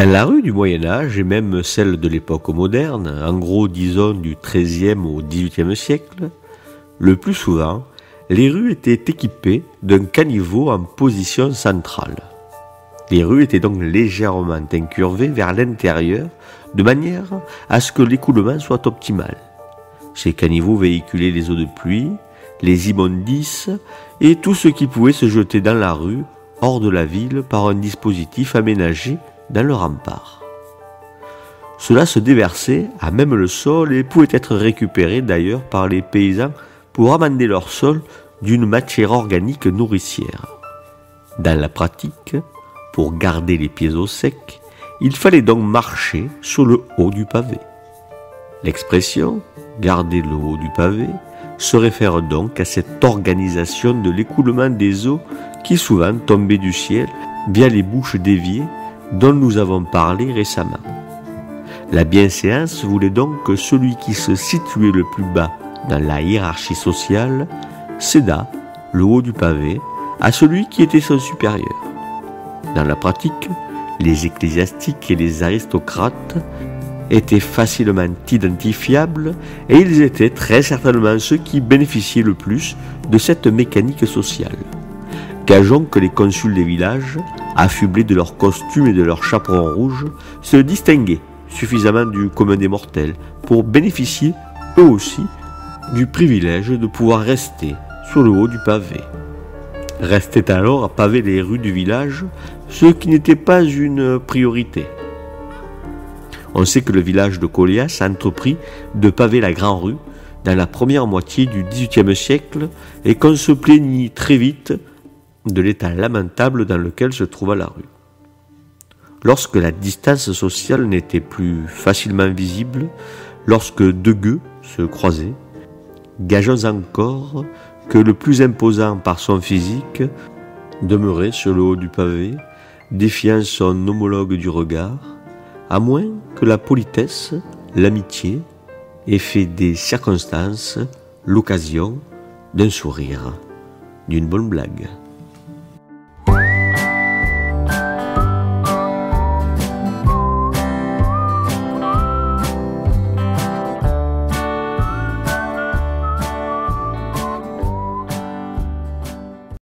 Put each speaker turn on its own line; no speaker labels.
Dans la rue du Moyen-Âge, et même celle de l'époque moderne, en gros disons du XIIIe au XVIIIe siècle, le plus souvent, les rues étaient équipées d'un caniveau en position centrale. Les rues étaient donc légèrement incurvées vers l'intérieur, de manière à ce que l'écoulement soit optimal. Ces caniveaux véhiculaient les eaux de pluie, les immondices et tout ce qui pouvait se jeter dans la rue, hors de la ville, par un dispositif aménagé dans le rempart. Cela se déversait à même le sol et pouvait être récupéré d'ailleurs par les paysans pour amender leur sol d'une matière organique nourricière. Dans la pratique, pour garder les pieds au sec, il fallait donc marcher sur le haut du pavé. L'expression « garder le haut du pavé » se réfère donc à cette organisation de l'écoulement des eaux qui souvent tombait du ciel via les bouches d'évier dont nous avons parlé récemment. La bienséance voulait donc que celui qui se situait le plus bas dans la hiérarchie sociale cédât le haut du pavé à celui qui était son supérieur. Dans la pratique, les ecclésiastiques et les aristocrates étaient facilement identifiables et ils étaient très certainement ceux qui bénéficiaient le plus de cette mécanique sociale. Gageons que les consuls des villages, affublés de leurs costumes et de leurs chaperons rouges, se distinguaient suffisamment du commun des mortels pour bénéficier, eux aussi, du privilège de pouvoir rester sur le haut du pavé. Restaient alors à paver les rues du village, ce qui n'était pas une priorité. On sait que le village de Colias a entrepris de paver la Grande Rue dans la première moitié du XVIIIe siècle et qu'on se plaignit très vite de l'état lamentable dans lequel se trouva la rue. Lorsque la distance sociale n'était plus facilement visible, lorsque deux gueux se croisaient, gageons encore que le plus imposant par son physique demeurait sur le haut du pavé, défiant son homologue du regard, à moins que la politesse, l'amitié ait fait des circonstances l'occasion d'un sourire, d'une bonne blague.